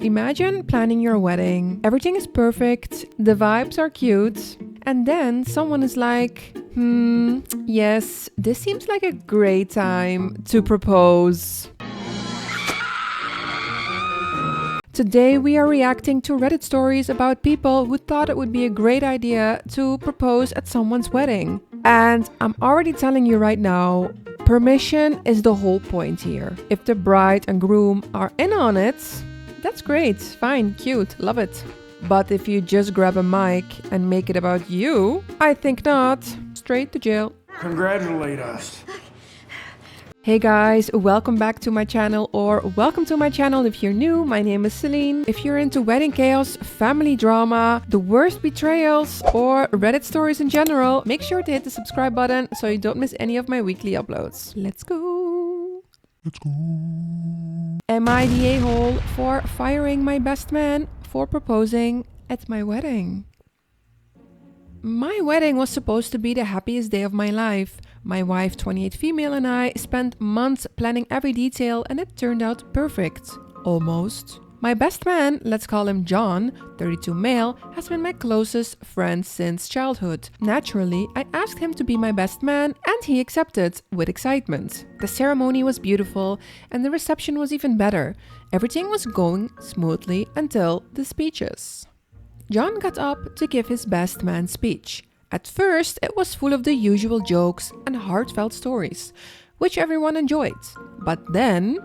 Imagine planning your wedding. Everything is perfect, the vibes are cute, and then someone is like, yes, this seems like a great time to propose. Today we are reacting to Reddit stories about people who thought it would be a great idea to propose at someone's wedding. And I'm already telling you right now, permission is the whole point here. If the bride and groom are in on it, that's great, fine, cute, love it. But if you just grab a mic and make it about you, I think not. Straight to jail. Congratulate us. Hey guys, welcome back to my channel, or welcome to my channel if you're new. My name is Celine. If you're into wedding chaos, family drama, the worst betrayals, or Reddit stories in general, make sure to hit the subscribe button so you don't miss any of my weekly uploads. Let's go! Am I the a-hole for firing my best man for proposing at my wedding? My wedding was supposed to be the happiest day of my life. My wife, 28 female, and I spent months planning every detail, and it turned out perfect. Almost. My best man, let's call him John, 32 male, has been my closest friend since childhood. Naturally, I asked him to be my best man, and he accepted with excitement. The ceremony was beautiful, and the reception was even better. Everything was going smoothly until the speeches. John got up to give his best man speech. At first, it was full of the usual jokes and heartfelt stories, which everyone enjoyed. But then,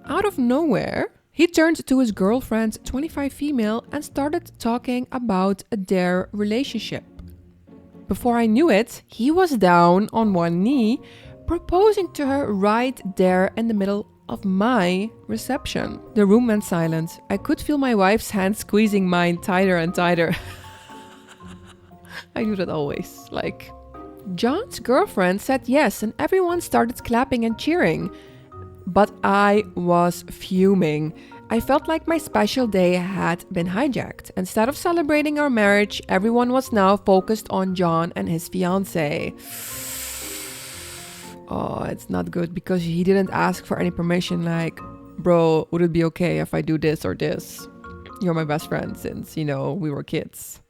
out of nowhere, he turned to his girlfriend, 25 female, and started talking about their relationship. Before I knew it, he was down on one knee, proposing to her right there in the middle of my reception. The room went silent. I could feel my wife's hand squeezing mine tighter and tighter. I do that always. John's girlfriend said yes, and everyone started clapping and cheering. But I was fuming. I felt like my special day had been hijacked. Instead of celebrating our marriage, everyone was now focused on John and his fiancée. Oh, it's not good because he didn't ask for any permission, like, bro, would it be okay if I do this or this? You're my best friend since, we were kids.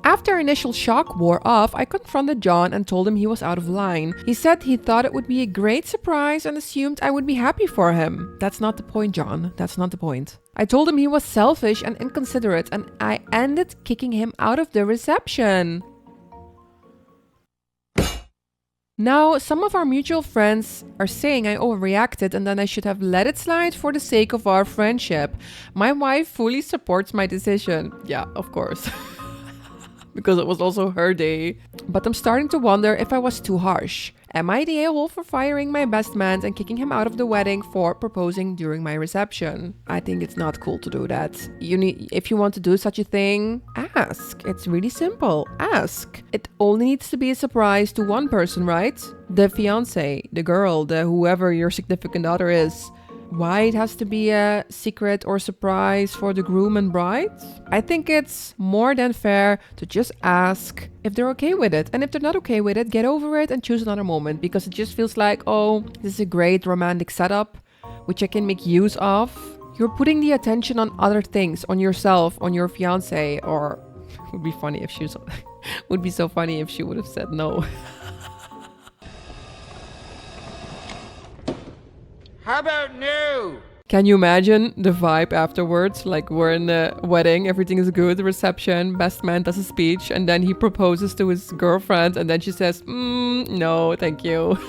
After initial shock wore off, I confronted John and told him he was out of line. He said he thought it would be a great surprise and assumed I would be happy for him. That's not the point, John. That's not the point. I told him he was selfish and inconsiderate, and I ended kicking him out of the reception. Now, some of our mutual friends are saying I overreacted and then I should have let it slide for the sake of our friendship. My wife fully supports my decision. Yeah, of course. Because it was also her day. But I'm starting to wonder if I was too harsh. Am I the a-hole for firing my best man and kicking him out of the wedding for proposing during my reception? I think it's not cool to do that. If you want to do such a thing, ask. It's really simple. Ask. It only needs to be a surprise to one person, right? The fiancé, the girl, whoever your significant other is. Why it has to be a secret or surprise for the groom and bride? I think it's more than fair to just ask if they're okay with it. And if they're not okay with it, get over it and choose another moment, because it just feels like, oh, this is a great romantic setup, which I can make use of. You're putting the attention on other things, on yourself, on your fiance, or it would be funny if she was, would be so funny if she would have said no. How about no? Can you imagine the vibe afterwards? Like, we're in the wedding, everything is good, the reception, best man does a speech, and then he proposes to his girlfriend, and then she says, no, thank you.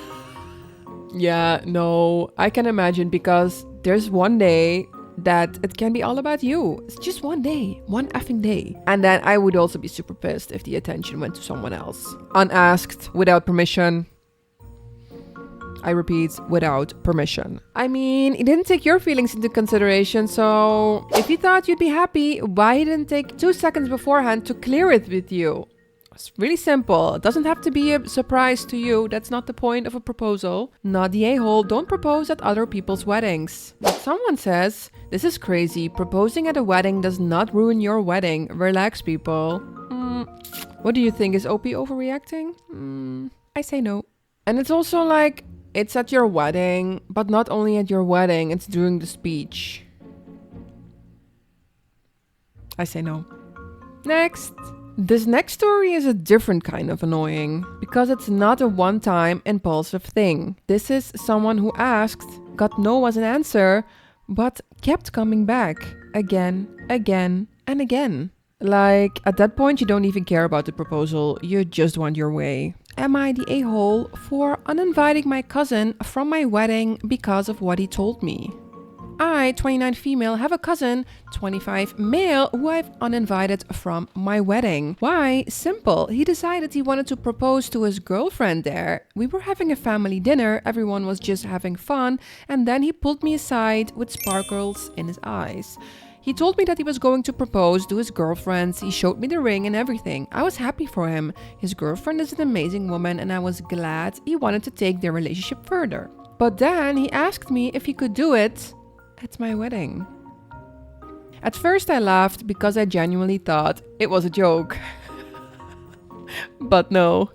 Yeah, no, I can imagine, because there's one day that it can be all about you. It's just one day, one effing day. And then I would also be super pissed if the attention went to someone else. Unasked, without permission. I repeat, without permission. I mean, he didn't take your feelings into consideration, so if he thought you'd be happy, why he didn't take 2 seconds beforehand to clear it with you? It's really simple. It doesn't have to be a surprise to you. That's not the point of a proposal. Not the a-hole. Don't propose at other people's weddings. But someone says, this is crazy. Proposing at a wedding does not ruin your wedding. Relax, people. What do you think? Is OP overreacting? I say no. And it's also like, it's at your wedding, but not only at your wedding, it's during the speech. I say no. Next. This next story is a different kind of annoying because it's not a one-time impulsive thing. This is someone who asked, got no as an answer, but kept coming back again, and again. Like, at that point, you don't even care about the proposal. You just want your way. Am I the a-hole for uninviting my cousin from my wedding because of what he told me? I, 29 female, have a cousin, 25 male, who I've uninvited from my wedding. Why? Simple. He decided he wanted to propose to his girlfriend there. We were having a family dinner, everyone was just having fun, and then he pulled me aside with sparkles in his eyes. He told me that he was going to propose to his girlfriend. He showed me the ring and everything. I was happy for him. His girlfriend is an amazing woman and I was glad he wanted to take their relationship further. But then he asked me if he could do it at my wedding. At first I laughed because I genuinely thought it was a joke. But no,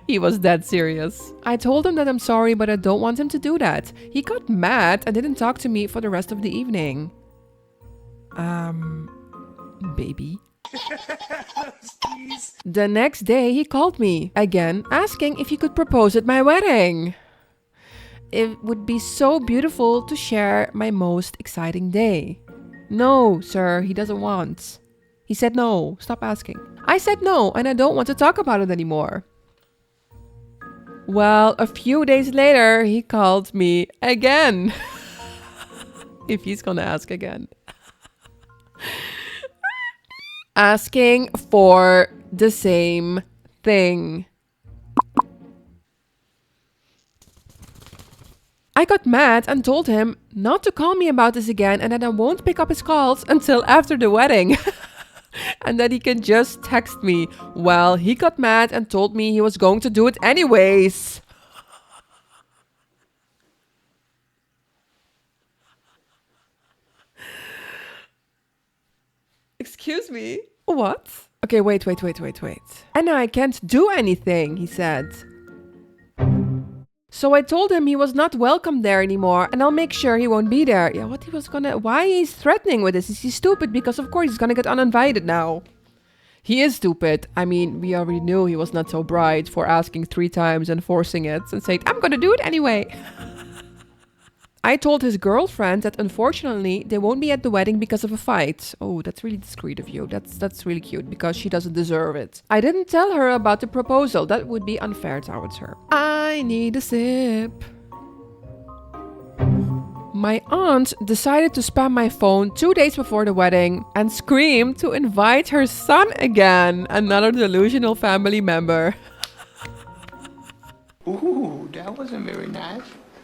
he was dead serious. I told him that I'm sorry, but I don't want him to do that. He got mad and didn't talk to me for the rest of the evening. Baby. The next day he called me again, asking if he could propose at my wedding. It would be so beautiful to share my most exciting day. No, sir, he doesn't want. He said no, stop asking. I said no, and I don't want to talk about it anymore. Well, a few days later, he called me again. If he's gonna ask again. Asking for the same thing. I got mad and told him not to call me about this again and that I won't pick up his calls until after the wedding. And that he can just text me. Well, he got mad and told me he was going to do it anyways. Excuse me? What? Okay, wait. And I can't do anything, he said. So I told him he was not welcome there anymore and I'll make sure he won't be there. Yeah, why he's threatening with this? Is he stupid? Because of course he's gonna get uninvited now. He is stupid. I mean, we already knew he was not so bright for asking 3 times and forcing it and saying, I'm gonna do it anyway. I told his girlfriend that unfortunately they won't be at the wedding because of a fight. Oh, that's really discreet of you. That's really cute because she doesn't deserve it. I didn't tell her about the proposal. That would be unfair towards her. I need a sip. My aunt decided to spam my phone 2 days before the wedding and screamed to invite her son again, another delusional family member. Ooh, that wasn't very nice.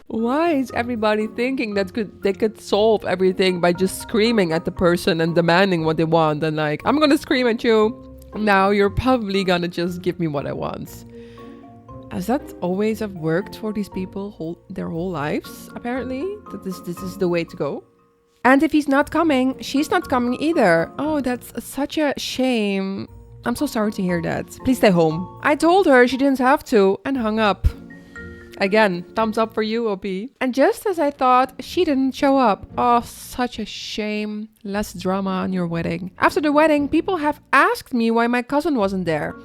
Why is everybody thinking that they could solve everything by just screaming at the person and demanding what they want and like, I'm gonna scream at you. Now you're probably gonna just give me what I want. Has that always have worked for these people their whole lives, apparently? That this is the way to go? And if he's not coming, she's not coming either. Oh, that's such a shame. I'm so sorry to hear that. Please stay home. I told her she didn't have to and hung up. Again, thumbs up for you, OP. And just as I thought, she didn't show up. Oh, such a shame. Less drama on your wedding. After the wedding, people have asked me why my cousin wasn't there.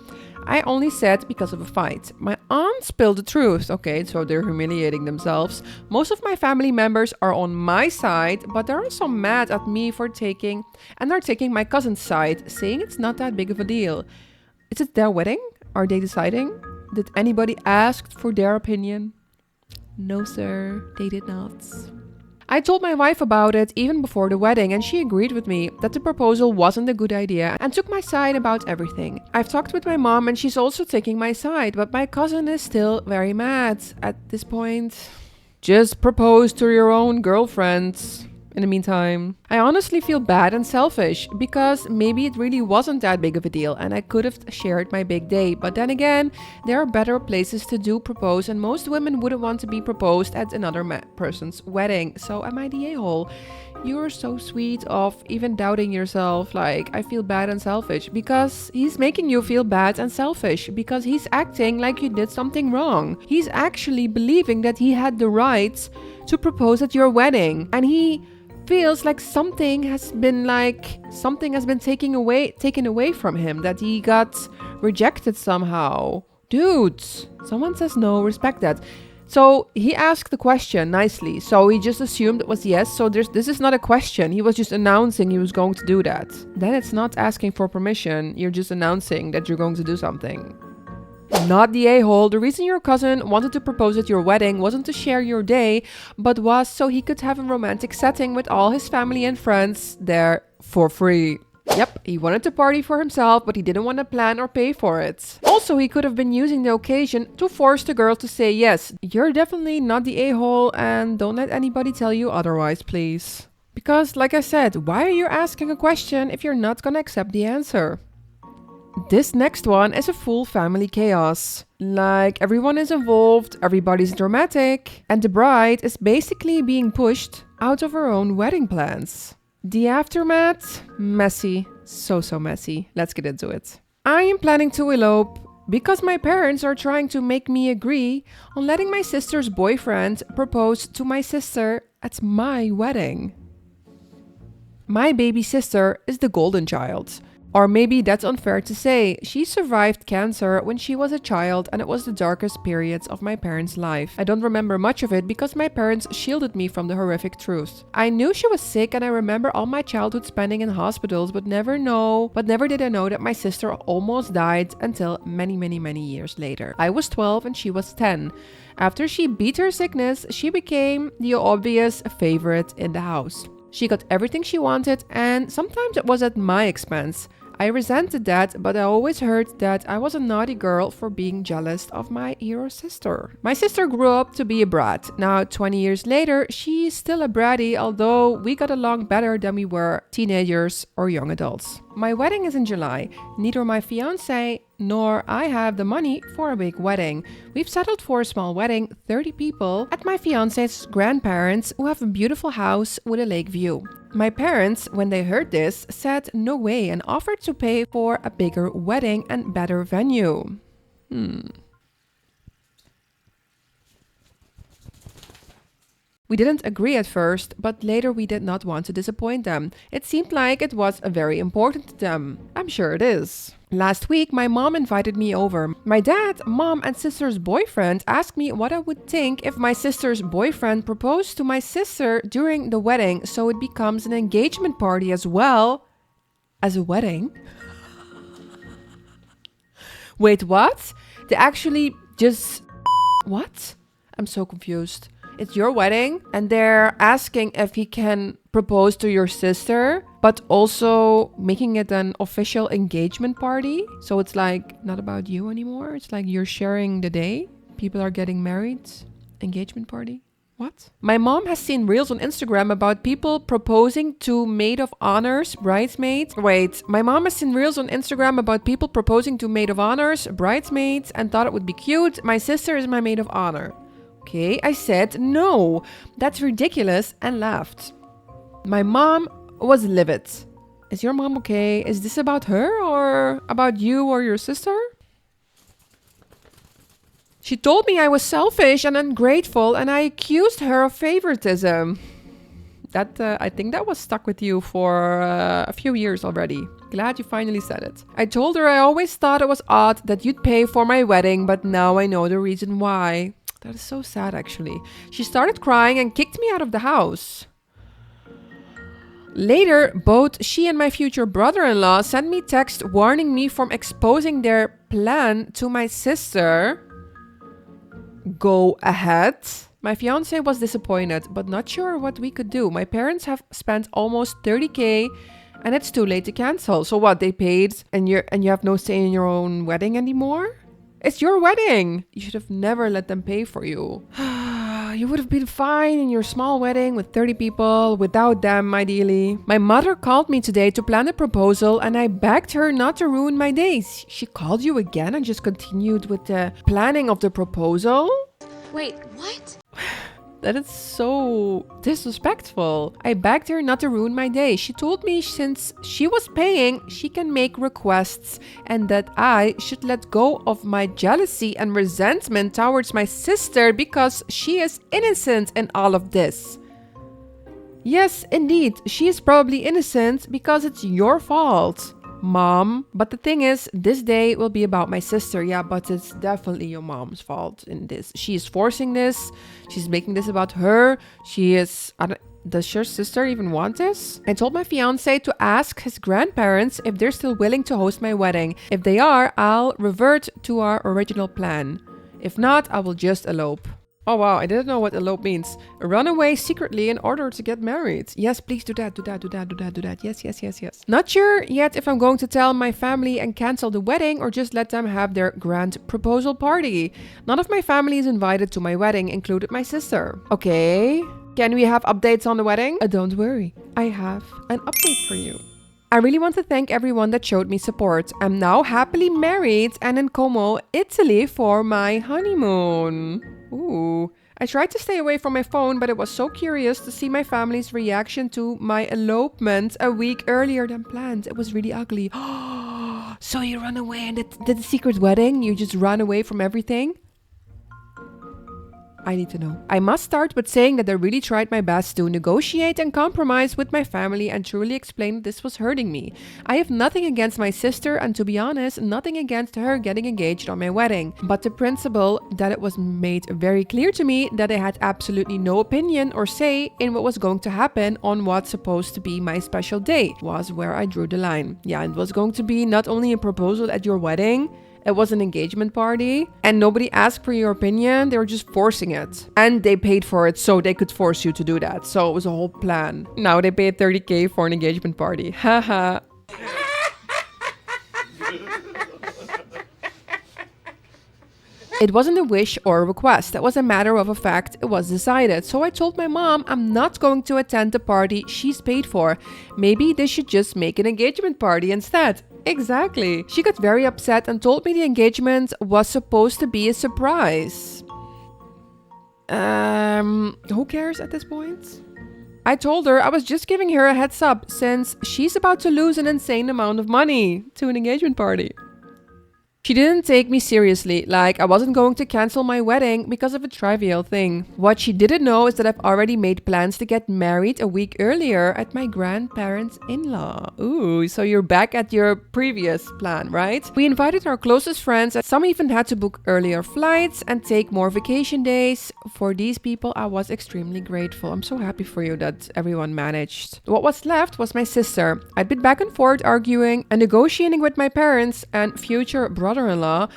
I only said because of a fight. My aunt spilled the truth. Okay, so they're humiliating themselves. Most of my family members are on my side, but they're also mad at me for taking my cousin's side, saying it's not that big of a deal. Is it their wedding? Are they deciding? Did anybody ask for their opinion? No, sir, they did not. I told my wife about it even before the wedding and she agreed with me that the proposal wasn't a good idea and took my side about everything. I've talked with my mom and she's also taking my side, but my cousin is still very mad at this point. Just propose to your own girlfriend. In the meantime, I honestly feel bad and selfish because maybe it really wasn't that big of a deal and I could have shared my big day. But then again, there are better places to propose and most women wouldn't want to be proposed at another person's wedding. So am I the a-hole? You're so sweet of even doubting yourself. Like, I feel bad and selfish because he's making you feel bad and selfish because he's acting like you did something wrong. He's actually believing that he had the right to propose at your wedding and he feels like something has been taken away from him, that he got rejected somehow. Dudes, someone says no, respect that. So he asked the question nicely. So he just assumed it was yes. So this is not a question. He was just announcing he was going to do that. Then it's not asking for permission. You're just announcing that you're going to do something. Not the a-hole. The reason your cousin wanted to propose at your wedding wasn't to share your day, but was so he could have a romantic setting with all his family and friends there for free. Yep, he wanted to party for himself, but he didn't want to plan or pay for it. Also, he could have been using the occasion to force the girl to say yes. You're definitely not the a-hole, and don't let anybody tell you otherwise, please. Because, like I said, why are you asking a question if you're not gonna accept the answer? This next one is a full family chaos. Like, everyone is involved, everybody's dramatic, and the bride is basically being pushed out of her own wedding plans. The aftermath? Messy. So messy. Let's get into it. I am planning to elope because my parents are trying to make me agree on letting my sister's boyfriend propose to my sister at my wedding. My baby sister is the golden child. Or maybe that's unfair to say. She survived cancer when she was a child, and it was the darkest periods of my parents' life. I don't remember much of it because my parents shielded me from the horrific truth. I knew she was sick, and I remember all my childhood spending in hospitals, but never did I know that my sister almost died until many years later. I was 12 and she was 10. After she beat her sickness, she became the obvious favorite in the house. She got everything she wanted, and sometimes it was at my expense. I resented that, but I always heard that I was a naughty girl for being jealous of my hero sister. My sister grew up to be a brat. Now, 20 years later, she's still a bratty, although we got along better than we were teenagers or young adults. My wedding is in July. Neither my fiancé nor I have the money for a big wedding. We've settled for a small wedding, 30 people, at my fiancé's grandparents, who have a beautiful house with a lake view. My parents, when they heard this, said no way and offered to pay for a bigger wedding and better venue. We didn't agree at first, but later we did not want to disappoint them. It seemed like it was very important to them. I'm sure it is. Last week, my mom invited me over. My dad, mom, and sister's boyfriend asked me what I would think if my sister's boyfriend proposed to my sister during the wedding, so it becomes an engagement party as well as a wedding. Wait, what? They actually just... What? I'm so confused. It's your wedding and they're asking if he can propose to your sister, but also making it an official engagement party. So it's like not about you anymore. It's like you're sharing the day. People are getting married. Engagement party. What? My mom has seen reels on Instagram about people proposing to maid of honors, bridesmaids. Wait, my mom has seen reels on Instagram about people proposing to maid of honors, bridesmaids, and thought it would be cute. My sister is my maid of honor. Okay, I said no, that's ridiculous, and laughed. My mom was livid. Is your mom okay? Is this about her or about you or your sister? She told me I was selfish and ungrateful, and I accused her of favoritism. I think that was stuck with you for a few years already. Glad you finally said it. I told her I always thought it was odd that you'd pay for my wedding, but now I know the reason why. That is so sad, actually. She started crying and kicked me out of the house. Later, both she and my future brother-in-law sent me text warning me from exposing their plan to my sister. Go ahead. My fiancé was disappointed, but not sure what we could do. My parents have spent almost 30K and it's too late to cancel. So what, they paid and you have no say in your own wedding anymore? It's your wedding. You should have never let them pay for you. You would have been fine in your small wedding with 30 people, without them, ideally. My mother called me today to plan a proposal and I begged her not to ruin my days. She called you again and just continued with the planning of the proposal? Wait, what? That is so disrespectful. I begged her not to ruin my day. She told me since she was paying, she can make requests and that I should let go of my jealousy and resentment towards my sister because she is innocent in all of this. Yes, indeed, she is probably innocent because it's your fault, Mom. But the thing is, this day will be about my sister. Yeah, but it's definitely your mom's fault in this. She is forcing this. She's making this about her. She is... Does your sister even want this? I told my fiance to ask his grandparents if they're still willing to host my wedding. If they are, I'll revert to our original plan. If not, I will just elope. Oh wow, I didn't know what elope means. Run away secretly in order to get married. Yes, please do that, do that, do that, do that, do that. Yes, yes, yes, yes. Not sure yet if I'm going to tell my family and cancel the wedding or just let them have their grand proposal party. None of my family is invited to my wedding, included my sister. Okay. Can we have updates on the wedding? Don't worry, I have an update for you. I really want to thank everyone that showed me support. I'm now happily married and in Como, Italy for my honeymoon. Ooh. I tried to stay away from my phone, but I was so curious to see my family's reaction to my elopement a week earlier than planned. It was really ugly. So you run away and did the secret wedding? You just run away from everything? I need to know. I must start with saying that I really tried my best to negotiate and compromise with my family and truly explain that this was hurting me. I have nothing against my sister and, to be honest, nothing against her getting engaged on my wedding. But the principle that it was made very clear to me that I had absolutely no opinion or say in what was going to happen on what's supposed to be my special day was where I drew the line. Yeah, it was going to be not only a proposal at your wedding, it was an engagement party and nobody asked for your opinion. They were just forcing it. And they paid for it so they could force you to do that. So it was a whole plan. Now they paid 30K for an engagement party. Haha. It wasn't a wish or a request. That was a matter of a fact. It was decided. So I told my mom I'm not going to attend the party she's paid for. Maybe they should just make an engagement party instead. Exactly. She got very upset and told me the engagement was supposed to be a surprise. Who cares at this point? I told her I was just giving her a heads up since she's about to lose an insane amount of money to an engagement party. She didn't take me seriously, like I wasn't going to cancel my wedding because of a trivial thing. What she didn't know is that I've already made plans to get married a week earlier at my grandparents' in-law. Ooh, so you're back at your previous plan, right? We invited our closest friends and some even had to book earlier flights and take more vacation days. For these people, I was extremely grateful. I'm so happy for you that everyone managed. What was left was my sister. I'd been back and forth arguing and negotiating with my parents and future brother-in-law.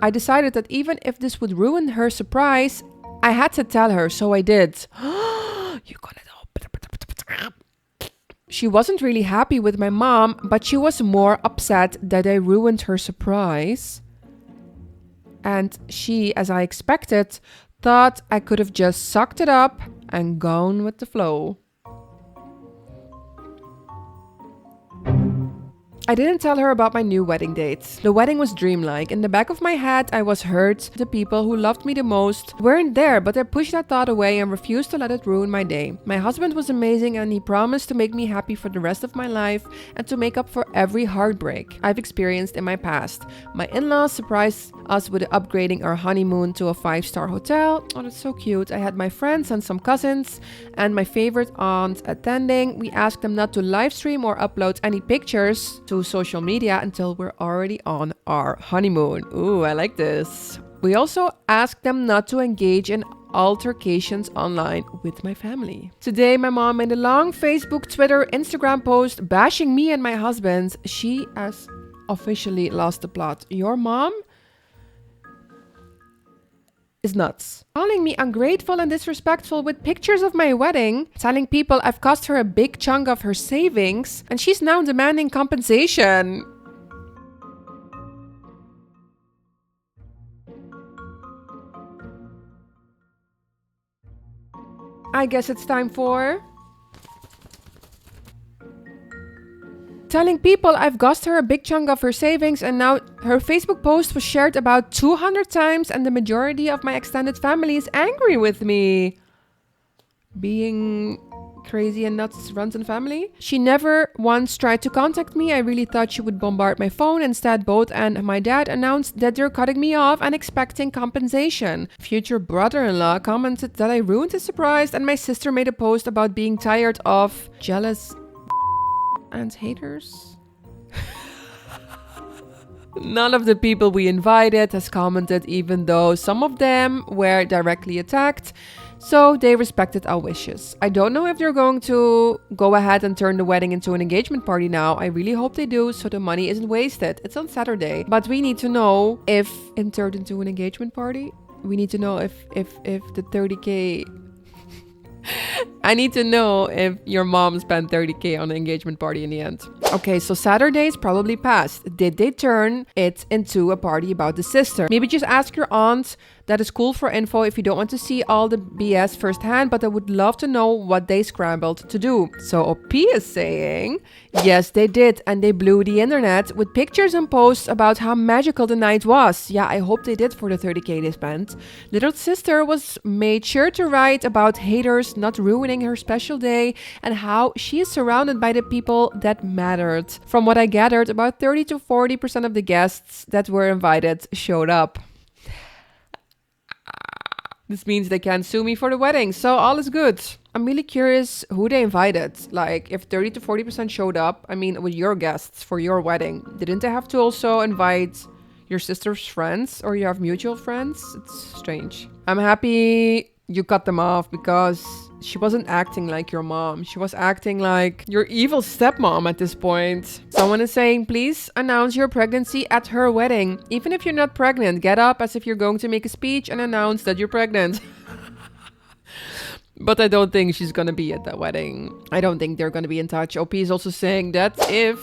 I decided that even if this would ruin her surprise, I had to tell her, so I did. You got it. She wasn't really happy with my mom, but she was more upset that I ruined her surprise. And she, as I expected, thought I could have just sucked it up and gone with the flow. I didn't tell her about my new wedding date. The wedding was dreamlike. In the back of my head, I was hurt. The people who loved me the most weren't there, but I pushed that thought away and refused to let it ruin my day. My husband was amazing and he promised to make me happy for the rest of my life and to make up for every heartbreak I've experienced in my past. My in-laws surprised us with upgrading our honeymoon to a 5-star hotel. Oh, that's so cute. I had my friends and some cousins and my favorite aunt attending. We asked them not to live stream or upload any pictures to social media until we're already on our honeymoon. Ooh, I like this. We also asked them not to engage in altercations online with my family. Today, my mom made a long Facebook, Twitter, Instagram post bashing me and my husband. She has officially lost the plot. Your mom is nuts. Calling me ungrateful and disrespectful with pictures of my wedding, telling people I've cost her a big chunk of her savings, and she's now demanding compensation. I guess it's time for... Telling people I've cost her a big chunk of her savings, and now her Facebook post was shared about 200 times and the majority of my extended family is angry with me. Being crazy and nuts runs in family. She never once tried to contact me. I really thought she would bombard my phone. Instead, both and my dad announced that they're cutting me off and expecting compensation. Future brother-in-law commented that I ruined his surprise, and my sister made a post about being tired of jealous and haters. None of the people we invited has commented, even though some of them were directly attacked. So they respected our wishes. I don't know if they're going to go ahead and turn the wedding into an engagement party now. I really hope they do, so the money isn't wasted. It's on Saturday. But we need to know if it turned into an engagement party. We need to know if the 30K... I need to know if your mom spent 30K on an engagement party in the end. Okay, so Saturday's probably passed. Did they turn it into a party about the sister? Maybe just ask your aunt. That is cool for info if you don't want to see all the BS firsthand, but I would love to know what they scrambled to do. So OP is saying, yes, they did, and they blew the internet with pictures and posts about how magical the night was. Yeah, I hope they did for the 30K they spent. Little sister was made sure to write about haters not ruining her special day and how she is surrounded by the people that mattered. From what I gathered, about 30 to 40% of the guests that were invited showed up. This means they can't sue me for the wedding, so all is good. I'm really curious who they invited. Like, if 30 to 40% showed up, I mean, with your guests for your wedding, didn't they have to also invite your sister's friends, or you have mutual friends? It's strange. I'm happy you cut them off because she wasn't acting like your mom. She was acting like your evil stepmom at this point. Someone is saying, please announce your pregnancy at her wedding. Even if you're not pregnant, get up as if you're going to make a speech and announce that you're pregnant. But I don't think she's gonna be at that wedding. I don't think they're gonna be in touch. OP is also saying that if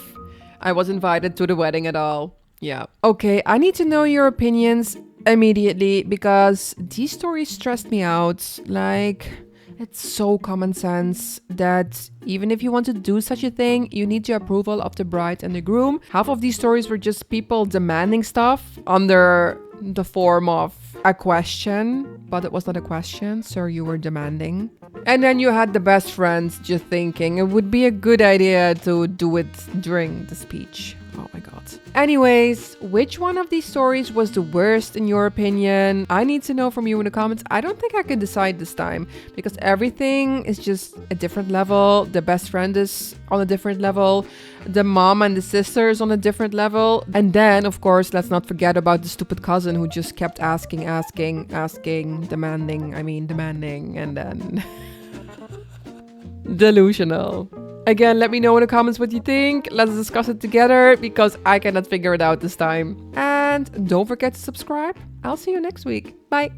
I was invited to the wedding at all. Yeah. Okay, I need to know your opinions immediately because these stories stressed me out. Like, it's so common sense that even if you want to do such a thing, you need the approval of the bride and the groom. Half of these stories were just people demanding stuff under the form of a question, but it was not a question, so you were demanding. And then you had the best friends just thinking it would be a good idea to do it during the speech. Oh my god. Anyways, which one of these stories was the worst in your opinion? I need to know from you in the comments. I don't think I can decide this time because everything is just a different level. The best friend is on a different level. The mom and the sister is on a different level. And then, of course, let's not forget about the stupid cousin who just kept asking, demanding, and then... delusional. Again, let me know in the comments what you think. Let's discuss it together because I cannot figure it out this time. And don't forget to subscribe. I'll see you next week. Bye.